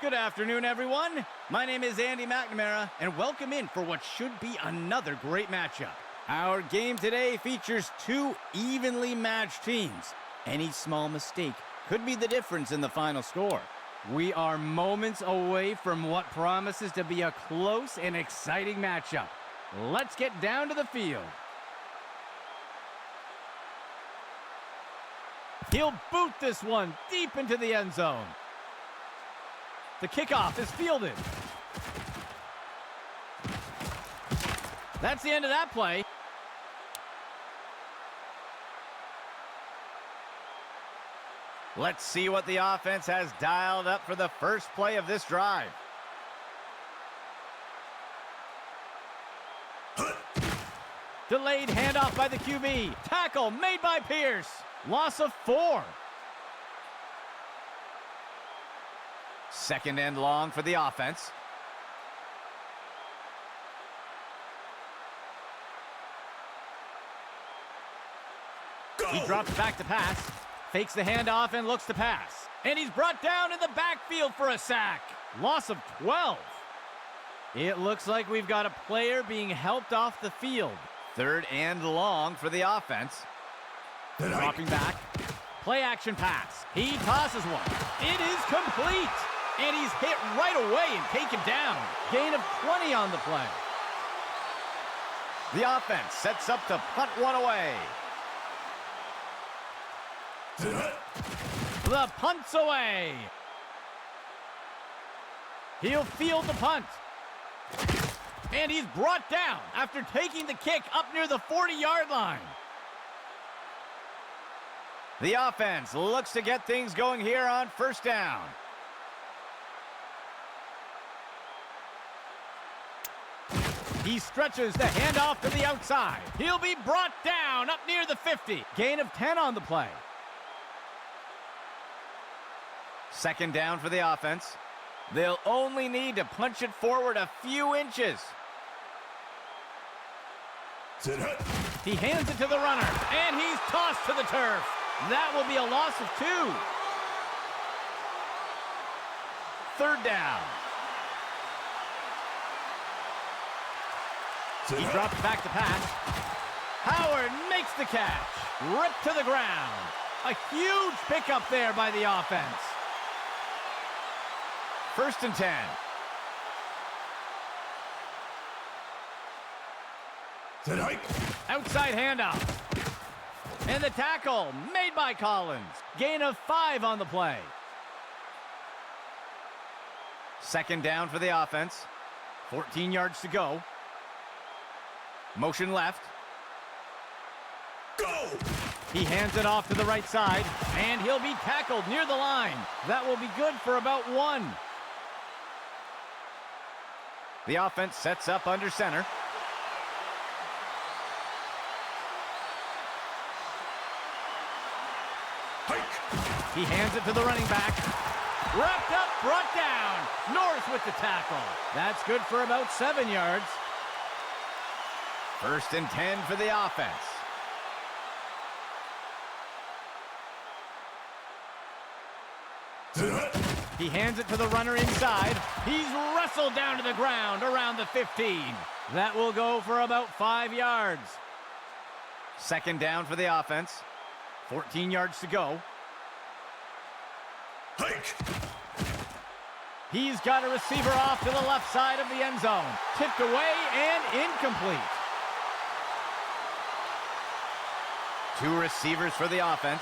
Good afternoon, everyone. My name is Andy McNamara, and welcome in for what should be another great matchup. Our game today features two evenly matched teams. Any small mistake could be the difference in the final score. We are moments away from what promises to be a close and exciting matchup. Let's get down to the field. He'll boot this one deep into the end zone. The kickoff is fielded. That's the end of that play. Let's see what the offense has dialed up for the first play of this drive. Delayed handoff by the QB. Tackle made by Pierce. Loss of 4. Second and long for the offense. Go. He drops back to pass, fakes the handoff and looks to pass. And he's brought down in the backfield for a sack. Loss of 12. It looks like we've got a player being helped off the field. Third and long for the offense. Dropping back. Play action pass. He tosses one. It is complete. And he's hit right away and taken down. Gain of 20 on the play. The offense sets up to punt one away. The punt's away. He'll field the punt. And he's brought down after taking the kick up near the 40-yard line. The offense looks to get things going here on first down. He stretches the handoff to the outside. He'll be brought down up near the 50. Gain of 10 on the play. Second down for the offense. They'll only need to punch it forward a few inches. He hands it to the runner, and he's tossed to the turf. That will be a loss of 2. Third down. He drops back to pass. Howard makes the catch. Ripped to the ground. A huge pickup there by the offense. First and 10. Outside handoff. And the tackle made by Collins. Gain of 5 on the play. Second down for the offense. 14 yards to go. Motion left. Go! He hands it off to the right side, and he'll be tackled near the line. That will be good for about 1. The offense sets up under center. He hands it to the running back. Wrapped up, brought down. Norris with the tackle. That's good for about 7 yards. First and 10 for the offense. He hands it to the runner inside. He's wrestled down to the ground around the 15. That will go for about 5 yards. Second down for the offense. 14 yards to go. Hike. He's got a receiver off to the left side of the end zone. Tipped away and incomplete. 2 receivers for the offense.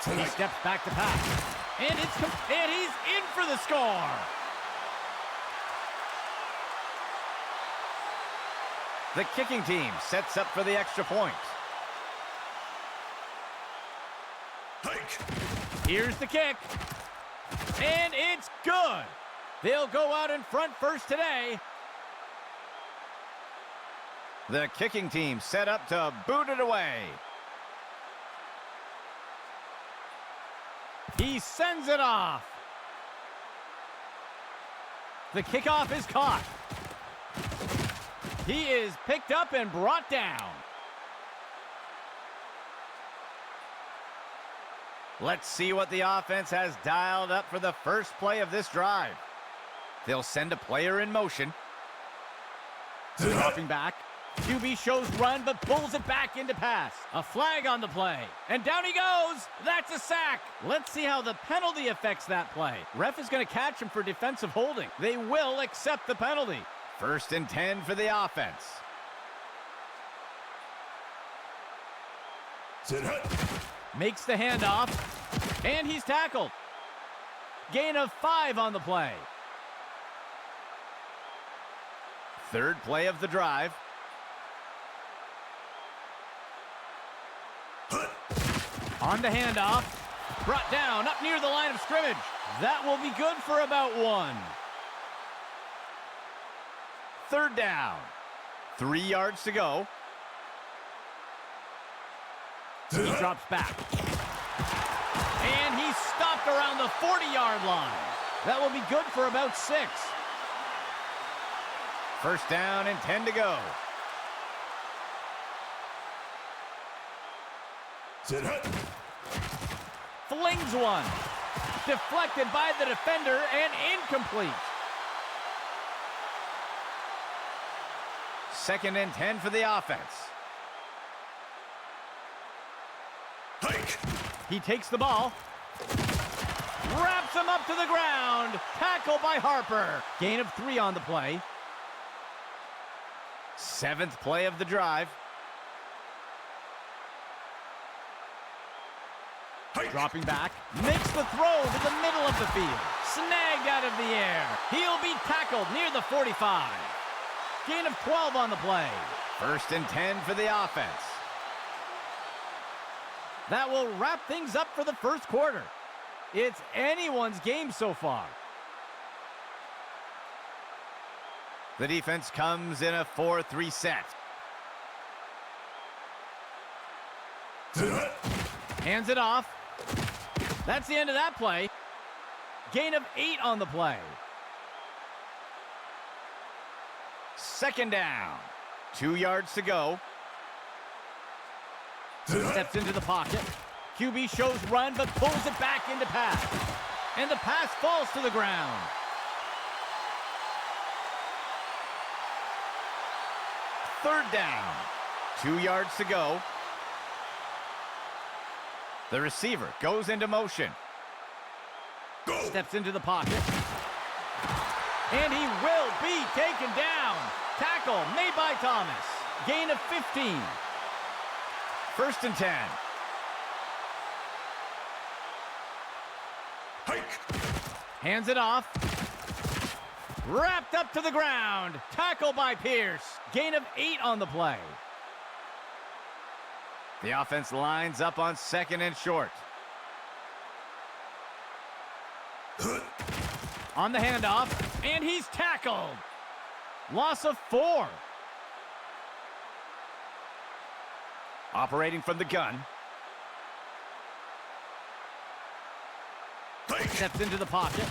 He steps back to pass. And he's in for the score. The kicking team sets up for the extra point. Here's the kick. And it's good. They'll go out in front first today. The kicking team set up to boot it away. He sends it off. The kickoff is caught. He is picked up and brought down. Let's see what the offense has dialed up for the first play of this drive. They'll send a player in motion. Dropping back. QB shows run, but pulls it back into pass. A flag on the play. And down he goes. That's a sack. Let's see how the penalty affects that play. Ref is going to catch him for defensive holding. They will accept the penalty. 1st and 10 for the offense. Makes the handoff. And he's tackled. Gain of 5 on the play. 3rd play of the drive. On the handoff. Brought down up near the line of scrimmage. That will be good for about 1. 3rd down. 3 yards to go. He drops back. And he's stopped around the 40-yard line. That will be good for about 6. 1st down and 10 to go. Flings one. Deflected by the defender and incomplete. 2nd and 10 for the offense. He takes the ball. Wraps him up to the ground. Tackle by Harper. Gain of 3 on the play. 7th play of the drive. Dropping back. Makes the throw to the middle of the field. Snagged out of the air. He'll be tackled near the 45. Gain of 12 on the play. 1st and 10 for the offense. That will wrap things up for the first quarter. It's anyone's game so far. The defense comes in a 4-3 set. Hands it off. That's the end of that play. Gain of 8 on the play. 2nd down. 2 yards to go. Steps into the pocket. QB shows run, but pulls it back into pass. And the pass falls to the ground. Third down. 2 yards to go. The receiver goes into motion. Steps into the pocket. And he will be taken down. Tackle made by Thomas. Gain of 15. 1st and 10. Hands it off. Wrapped up to the ground. Tackle by Pierce. Gain of 8 on the play. The offense lines up on 2nd and short. On the handoff, and he's tackled. Loss of 4. Operating from the gun. Steps into the pocket.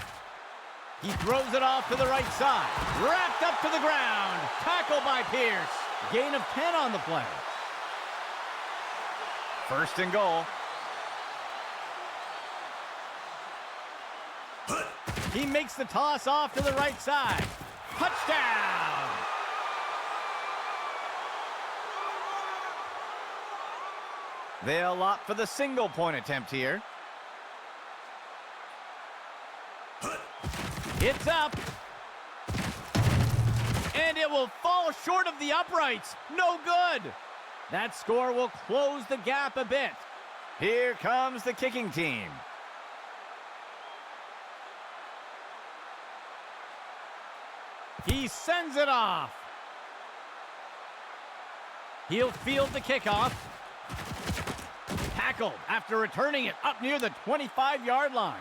He throws it off to the right side. Wrapped up to the ground. Tackle by Pierce. Gain of 10 on the play. 1st and goal. He makes the toss off to the right side. Touchdown! They'll opt for the single-point attempt here. It's up. And it will fall short of the uprights. No good. That score will close the gap a bit. Here comes the kicking team. He sends it off. He'll field the kickoff. Tackled after returning it up near the 25-yard line.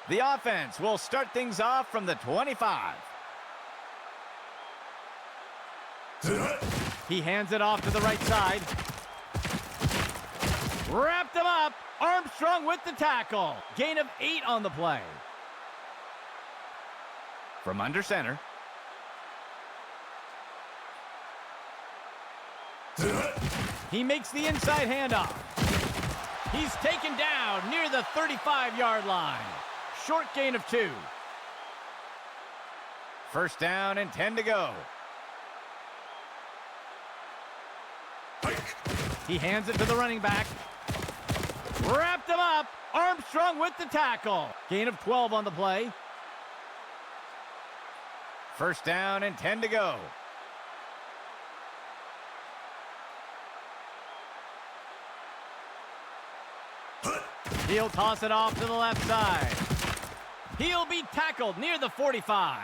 The offense will start things off from the 25. He hands it off to the right side. Wrapped him up. Armstrong with the tackle. Gain of 8 on the play. From under center. He makes the inside handoff. He's taken down near the 35-yard line. Short gain of 2. First down and 10 to go. He hands it to the running back. Wrapped him up. Armstrong with the tackle. Gain of 12 on the play. First down and 10 to go. He'll toss it off to the left side. He'll be tackled near the 45.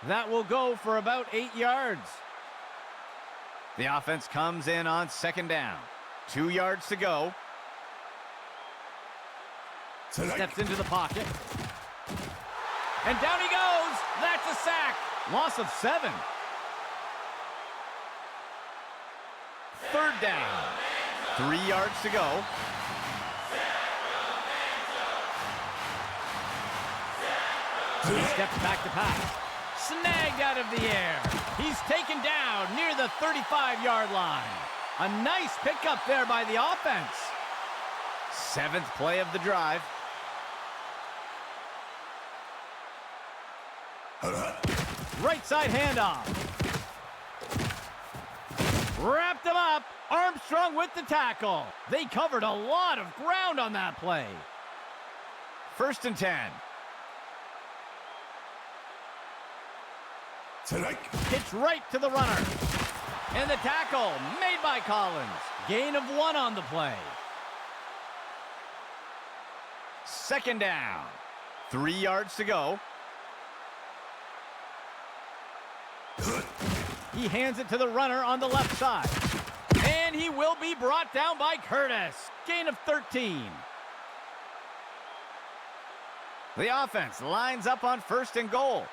That will go for about 8 yards. The offense comes in on second down. 2 yards to go. Steps into the pocket. And down he goes. That's a sack. Loss of 7. Third down. 3 yards to go. He steps back to pass. Snagged out of the air. He's taken down near the 35-yard line. A nice pickup there by the offense. 7th play of the drive. Right side handoff. Wrapped him up. Armstrong with the tackle. They covered a lot of ground on that play. First and 10. Pitch right to the runner. And the tackle made by Collins. Gain of 1 on the play. Second down. 3 yards to go. He hands it to the runner on the left side. And he will be brought down by Curtis. Gain of 13. The offense lines up on first and goal.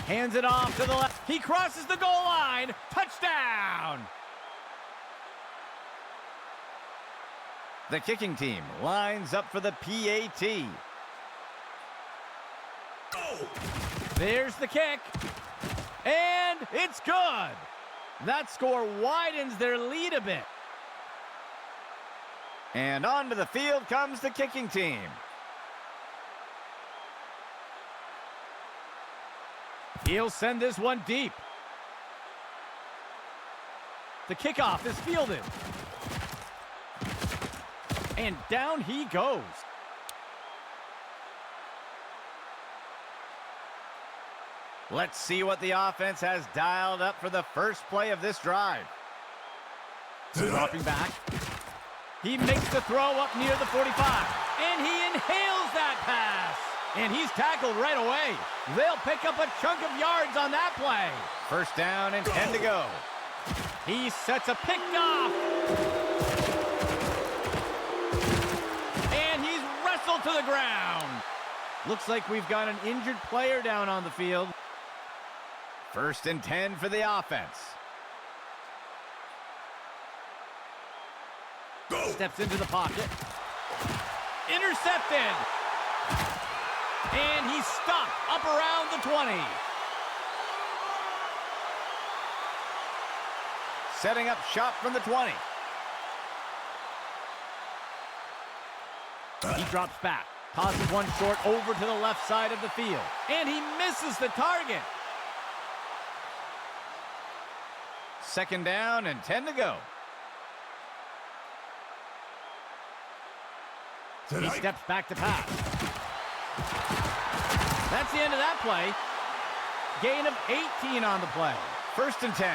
Hands it off to the left. He crosses the goal line. Touchdown! The kicking team lines up for the PAT. There's the kick. And it's good. That score widens their lead a bit. And onto the field comes the kicking team. He'll send this one deep. The kickoff is fielded. And down he goes. Let's see what the offense has dialed up for the first play of this drive. Dropping back. He makes the throw up near the 45. And he inhales that pass. And he's tackled right away. They'll pick up a chunk of yards on that play. First down and 10 to go. He sets a pick off. And he's wrestled to the ground. Looks like we've got an injured player down on the field. First and 10 for the offense. Steps into the pocket. Intercepted. And he's stopped up around the 20. Setting up shop from the 20. He drops back. Tosses one short over to the left side of the field. And he misses the target. Second down and 10 to go. He steps back to pass. That's the end of that play. Gain of 18 on the play. First and 10.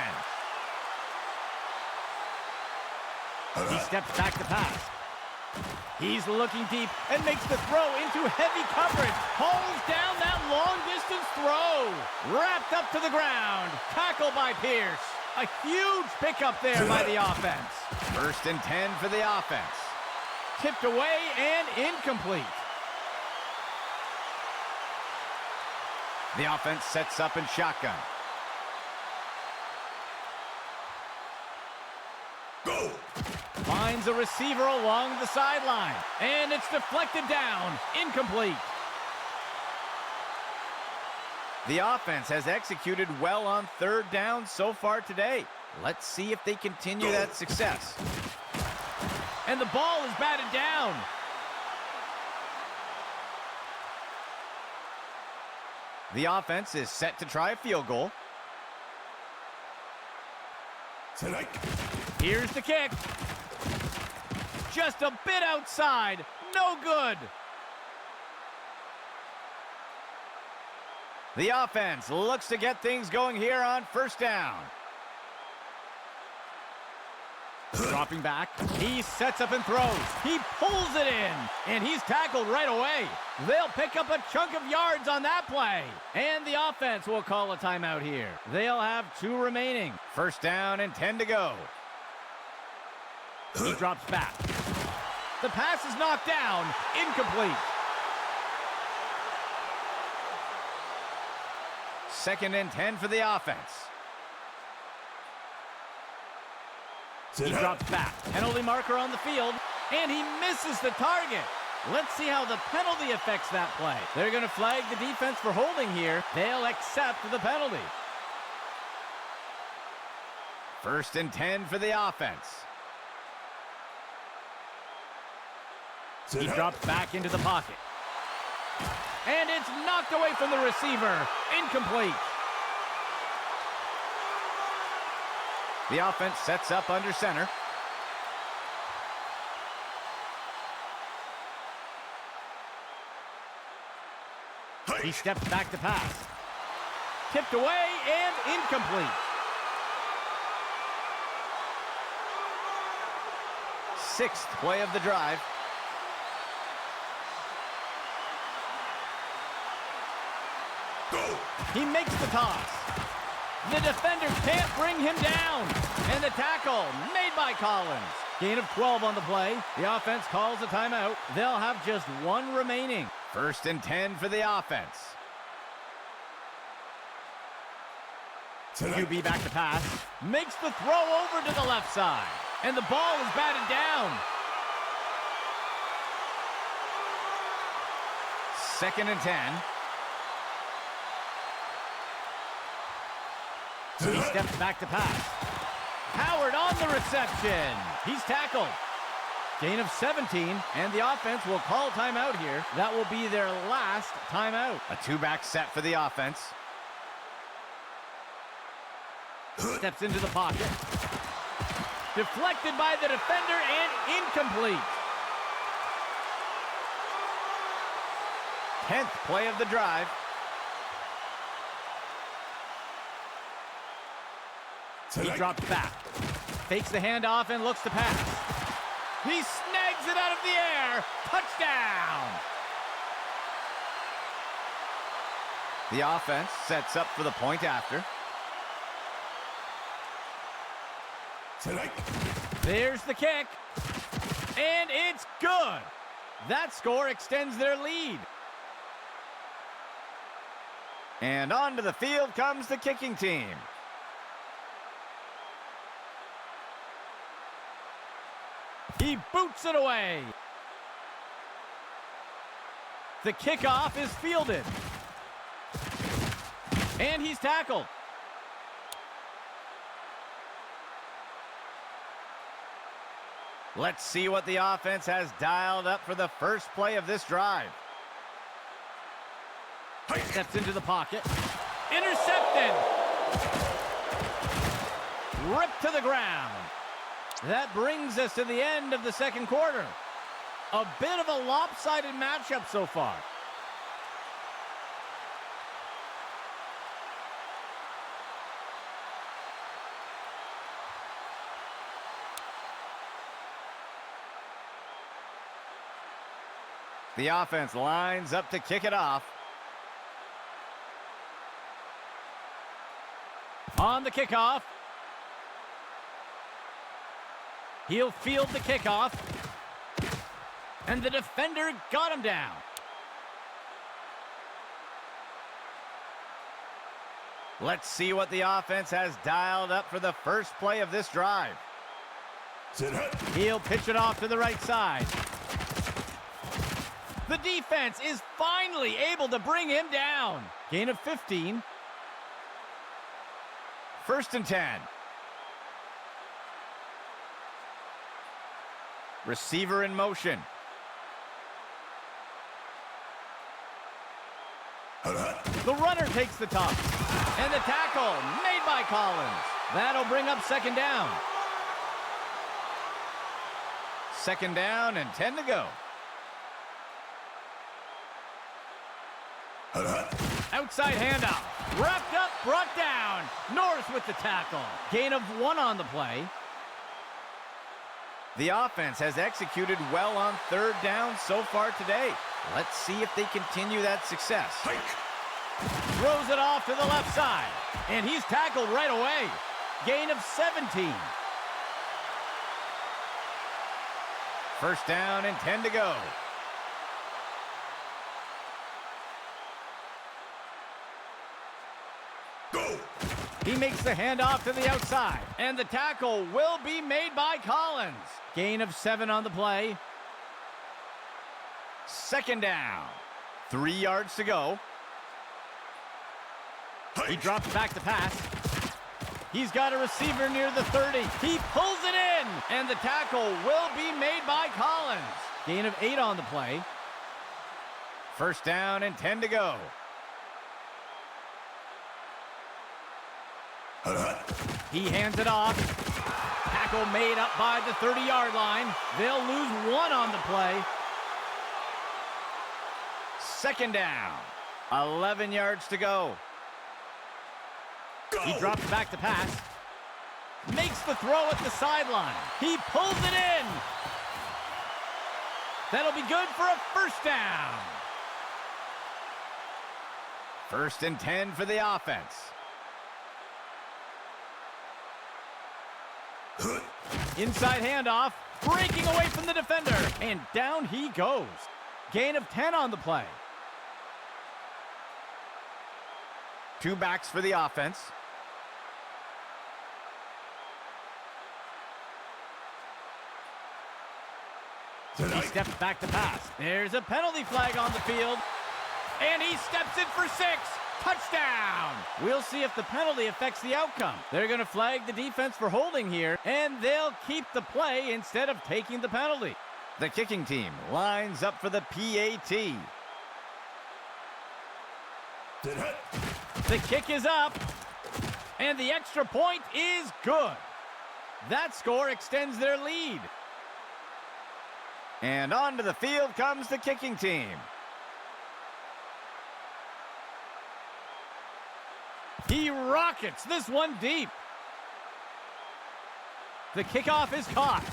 He steps back to pass. He's looking deep and makes the throw into heavy coverage. Pulls down that long-distance throw. Wrapped up to the ground. Tackle by Pierce. A huge pickup there by the offense. First and 10 for the offense. Tipped away and incomplete. The offense sets up in shotgun. Go! Finds a receiver along the sideline. And it's deflected down. Incomplete. The offense has executed well on third down so far today. Let's see if they continue that success. And the ball is batted down. The offense is set to try a field goal. Here's the kick. Just a bit outside. No good. The offense looks to get things going here on first down. Dropping back, he sets up and throws. He pulls it in, and he's tackled right away. They'll pick up a chunk of yards on that play. And the offense will call a timeout here. They'll have 2 remaining. First down and 10 to go. He drops back. The pass is knocked down, incomplete. Second and 10 for the offense. He drops back. Penalty marker on the field, and he misses the target. Let's see how the penalty affects that play. They're going to flag the defense for holding here. They'll accept the penalty. First and 10 for the offense. He drops back into the pocket. And it's knocked away from the receiver. Incomplete. The offense sets up under center. He steps back to pass. Tipped away and incomplete. Sixth play of the drive. He makes the toss. The defender can't bring him down. And the tackle made by Collins. Gain of 12 on the play. The offense calls a timeout. They'll have just 1 remaining. First and 10 for the offense. QB back to pass. Makes the throw over to the left side. And the ball is batted down. Second and 10. He steps back to pass. Howard on the reception. He's tackled. Gain of 17, and the offense will call timeout here. That will be their last timeout. A 2-back set for the offense. Steps into the pocket. Deflected by the defender and incomplete. 10th play of the drive. He drops back, fakes the handoff and looks to pass. He snags it out of the air. Touchdown! The offense sets up for the point after. There's the kick. And it's good. That score extends their lead. And onto the field comes the kicking team. He boots it away. The kickoff is fielded. And he's tackled. Let's see what the offense has dialed up for the first play of this drive. Steps into the pocket. Intercepted. Ripped to the ground. That brings us to the end of the second quarter. A bit of a lopsided matchup so far. The offense lines up to kick it off. On the kickoff. He'll field the kickoff. And the defender got him down. Let's see what the offense has dialed up for the first play of this drive. He'll pitch it off to the right side. The defense is finally able to bring him down. Gain of 15. 1st and 10. Receiver in motion. The runner takes the toss. And the tackle made by Collins. That'll bring up 2nd down. 2nd down and 10 to go. Outside handoff. Wrapped up, brought down. North with the tackle. Gain of 1 on the play. The offense has executed well on 3rd down so far today. Let's see if they continue that success. Throws it off to the left side. And he's tackled right away. Gain of 17. 1st down and 10 to go. He makes the handoff to the outside. And the tackle will be made by Collins. Gain of 7 on the play. 2nd down. 3 yards to go. He drops back to pass. He's got a receiver near the 30. He pulls it in. And the tackle will be made by Collins. Gain of 8 on the play. 1st down and 10 to go. He hands it off. Tackle made up by the 30-yard line. They'll lose 1 on the play. 2nd down. 11 yards to go. He drops back to pass. Makes the throw at the sideline. He pulls it in. That'll be good for a 1st down. 1st and 10 for the offense. Inside handoff, breaking away from the defender, and down he goes. Gain of 10 on the play. 2 backs for the offense. He steps back to pass. There's a penalty flag on the field, and he steps in for 6. Touchdown! We'll see if the penalty affects the outcome. They're going to flag the defense for holding here, and they'll keep the play instead of taking the penalty. The kicking team lines up for the PAT. The kick is up, and the extra point is good. That score extends their lead. And onto the field comes the kicking team. He rockets this one deep. The kickoff is caught.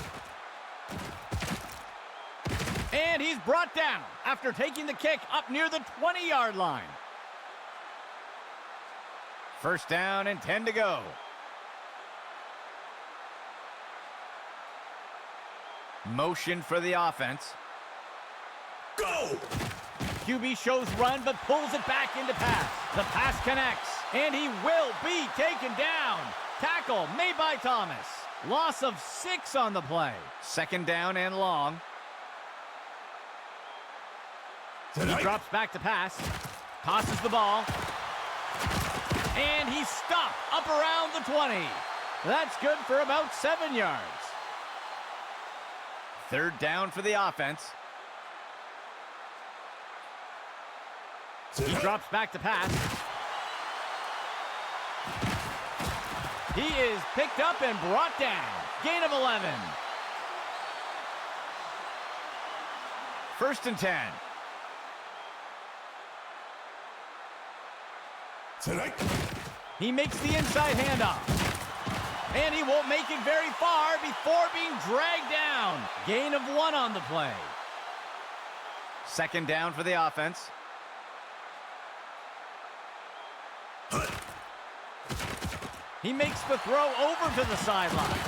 And he's brought down after taking the kick up near the 20-yard line. 1st down and 10 to go. Motion for the offense. Go! QB shows run, but pulls it back into pass. The pass connects, and he will be taken down. Tackle made by Thomas. Loss of 6 on the play. 2nd down and long. He drops back to pass. Tosses the ball. And he's stopped up around the 20. That's good for about 7 yards. 3rd down for the offense. He drops back to pass. He is picked up and brought down. Gain of 11. 1st and 10. He makes the inside handoff. And he won't make it very far before being dragged down. Gain of 1 on the play. 2nd down for the offense. He makes the throw over to the sideline.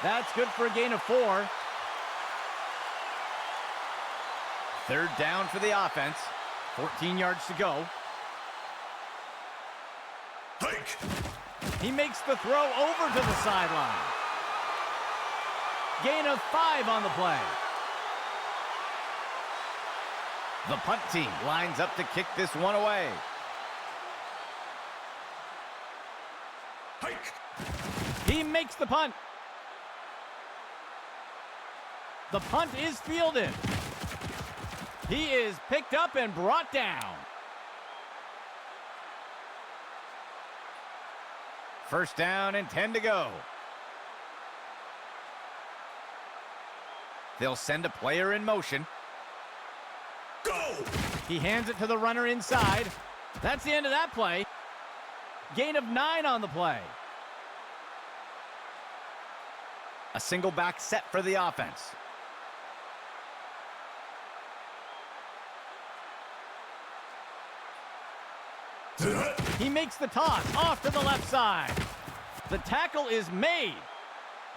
That's good for a gain of 4. 3rd down for the offense. 14 yards to go. He makes the throw over to the sideline. Gain of 5 on the play. The punt team lines up to kick this one away. Hike. He makes the punt. The punt is fielded. He is picked up and brought down. First down and 10 to go. They'll send a player in motion. Go! He hands it to the runner inside. That's the end of that play. Gain of 9 on the play. A single back set for the offense. He makes the toss off to the left side. The tackle is made.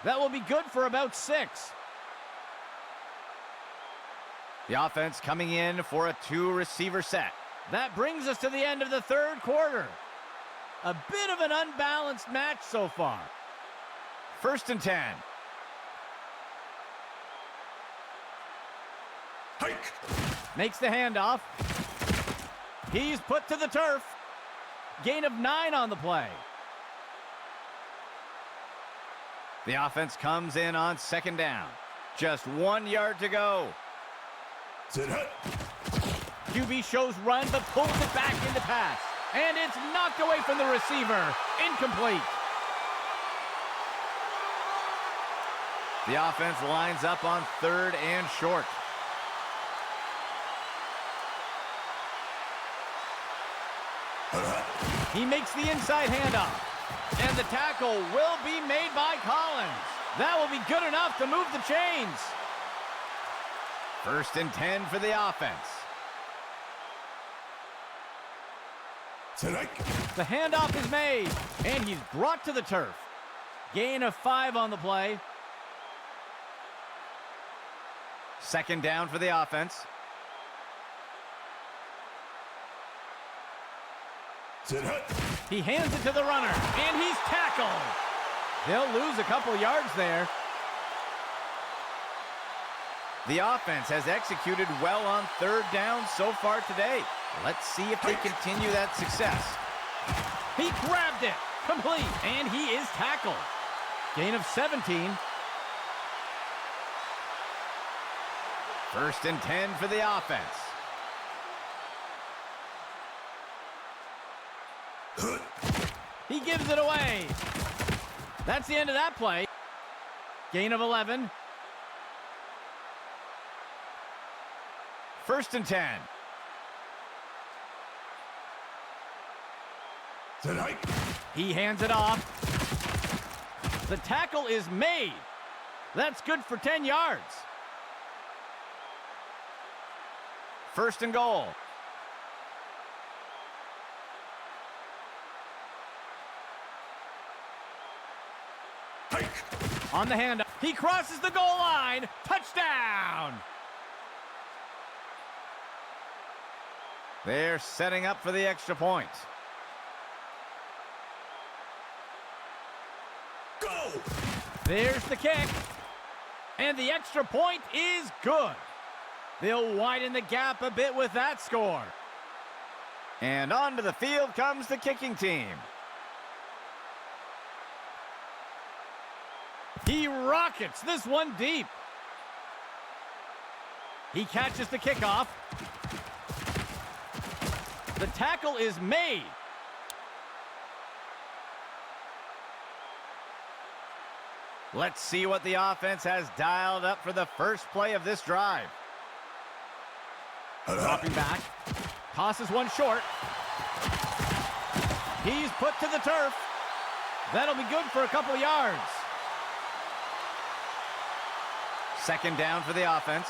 That will be good for about 6. The offense coming in for a 2-receiver set. That brings us to the end of the third quarter. A bit of an unbalanced match so far. First and 10. Hike. Makes the handoff. He's put to the turf. Gain of 9 on the play. The offense comes in on second down. Just 1 yard to go. Sit hut. QB shows run, but pulls it back into pass. And it's knocked away from the receiver. Incomplete. The offense lines up on third and short. He makes the inside handoff. And the tackle will be made by Collins. That will be good enough to move the chains. First and 10 for the offense. The handoff is made, and he's brought to the turf. Gain of 5 on the play. Second down for the offense. He hands it to the runner, and he's tackled. They'll lose a couple yards there. The offense has executed well on third down so far today. Let's see if they continue that success. He grabbed it, complete, and he is tackled. Gain of 17. First and 10 for the offense. He gives it away. That's the end of that play. Gain of 11. First and 10. He hands it off. The tackle is made. That's good for 10 yards. First and goal. On the handoff, he crosses the goal line. Touchdown! They're setting up for the extra point. Go! There's the kick. And the extra point is good. They'll widen the gap a bit with that score. And onto the field comes the kicking team. He rockets this one deep. He catches the kickoff. The tackle is made. Let's see what the offense has dialed up for the first play of this drive. Dropping back. Tosses one short. He's put to the turf. That'll be good for a couple of yards. Second down for the offense.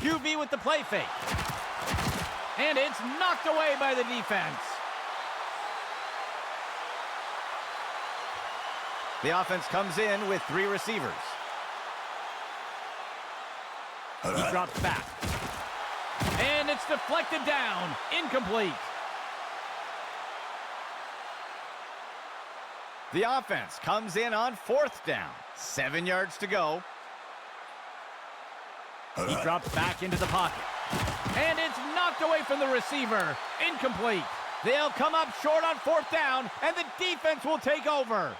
QB with the play fake. And it's knocked away by the defense. The offense comes in with 3 receivers. He drops back. And it's deflected down. Incomplete. The offense comes in on 4th down. 7 yards to go. He drops back into the pocket. And it's knocked away from the receiver. Incomplete. They'll come up short on 4th down, and the defense will take over.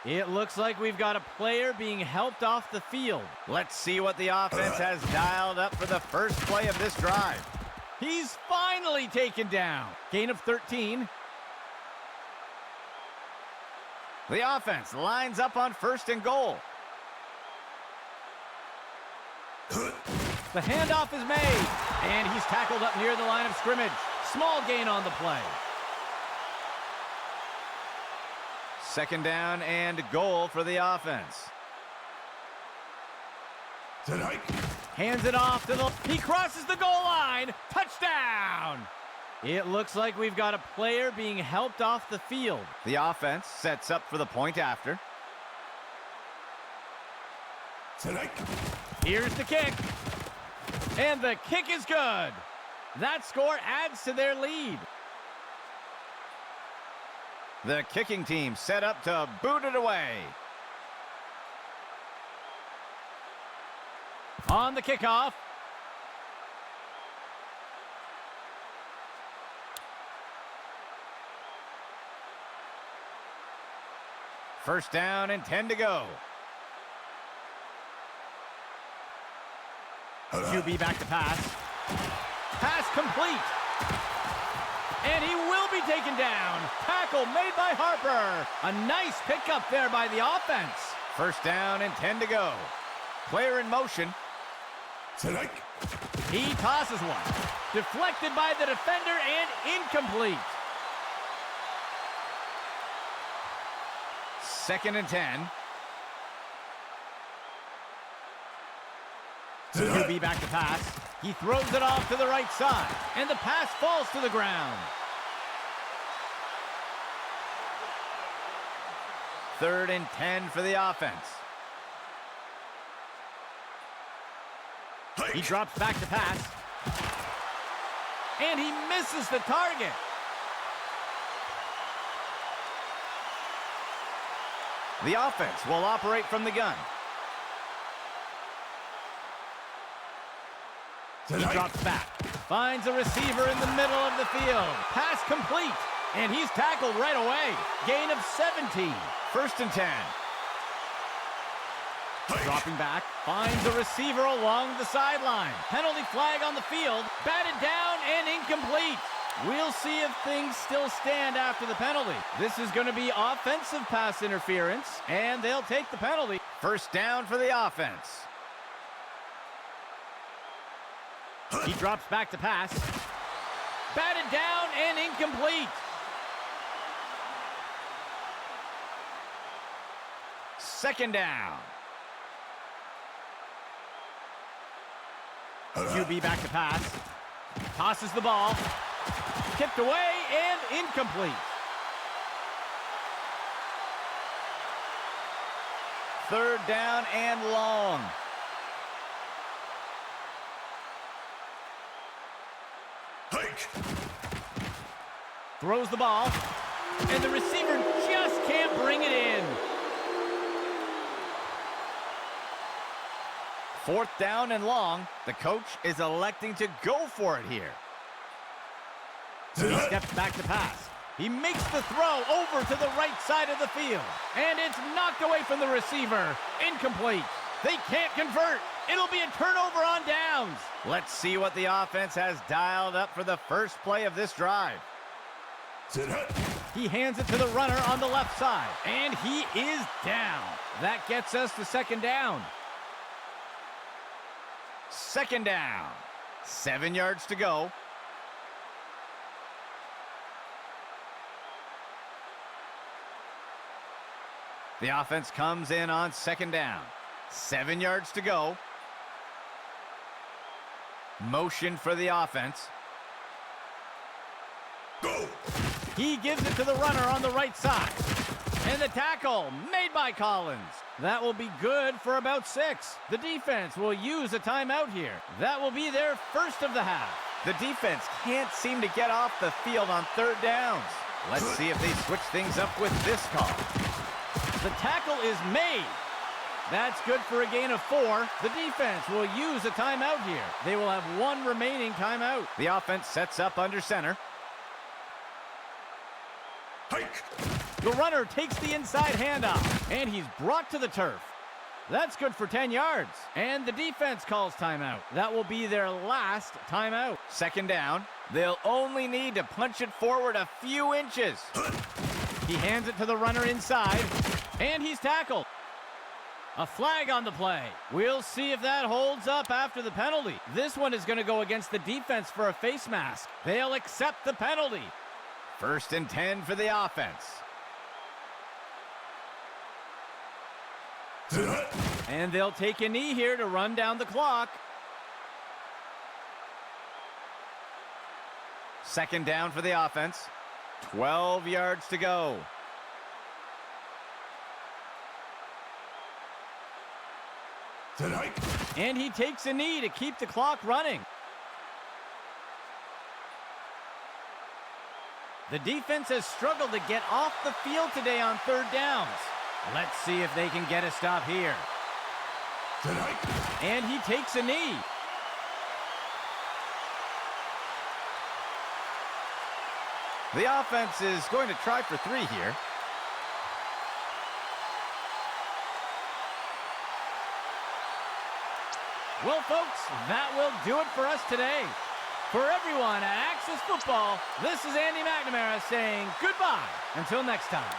It looks like we've got a player being helped off the field. Let's see what the offense has dialed up for the first play of this drive. He's finally taken down. Gain of 13. The offense lines up on 1st and goal. The handoff is made, and he's tackled up near the line of scrimmage. Small gain on the play. 2nd down and goal for the offense. Hands it off to the... He crosses the goal line. Touchdown! It looks like we've got a player being helped off the field. The offense sets up for the point after. Here's the kick. And the kick is good. That score adds to their lead. The kicking team set up to boot it away. On the kickoff. First down and 10 to go. QB back to pass. Pass complete. And he will be taken down. Tackle made by Harper. A nice pickup there by the offense. First down and 10 to go. Player in motion. He tosses one. Deflected by the defender and incomplete. 2nd and 10. QB back to pass. He throws it off to the right side, and the pass falls to the ground. 3rd and 10 for the offense. He drops back to pass, and he misses the target. The offense will operate from the gun. He drops back, finds a receiver in the middle of the field. Pass complete, and he's tackled right away. Gain of 17. 1st and 10. Dropping back, finds a receiver along the sideline. Penalty flag on the field, batted down and incomplete. We'll see if things still stand after the penalty. This is going to be offensive pass interference, and they'll take the penalty. First down for the offense. He drops back to pass. Batted down and incomplete. 2nd down. QB back to pass. Tosses the ball. Tipped away and incomplete. 3rd down and long. Throws the ball, and the receiver just can't bring it in. 4th down and long. The coach is electing to go for it here. He steps back to pass. He makes the throw over to the right side of the field, and it's knocked away from the receiver. Incomplete. They can't convert. It'll be a turnover on downs. Let's see what the offense has dialed up for the first play of this drive. He hands it to the runner on the left side, and he is down. That gets us to 2nd down. 2nd down. 7 yards to go. The offense comes in on 2nd down. 7 yards to go. Motion for the offense. Go! He gives it to the runner on the right side. And the tackle made by Collins. That will be good for about 6. The defense will use a timeout here. That will be their first of the half. The defense can't seem to get off the field on 3rd downs. Let's see if they switch things up with this call. The tackle is made. That's good for a gain of 4. The defense will use a timeout here. They will have 1 remaining timeout. The offense sets up under center. Hike. The runner takes the inside handoff, and he's brought to the turf. That's good for 10 yards. And the defense calls timeout. That will be their last timeout. Second down. They'll only need to punch it forward a few inches. He hands it to the runner inside, and he's tackled. A flag on the play. We'll see if that holds up after the penalty. This one is going to go against the defense for a face mask. They'll accept the penalty. 1st and 10 for the offense. Sit hut. And they'll take a knee here to run down the clock. 2nd down for the offense. 12 yards to go. Sit hike. And he takes a knee to keep the clock running. The defense has struggled to get off the field today on 3rd downs. Let's see if they can get a stop here. Sit hike. And he takes a knee. The offense is going to try for 3 here. Well, folks, that will do it for us today. For everyone at Access Football, this is Andy McNamara saying goodbye until next time.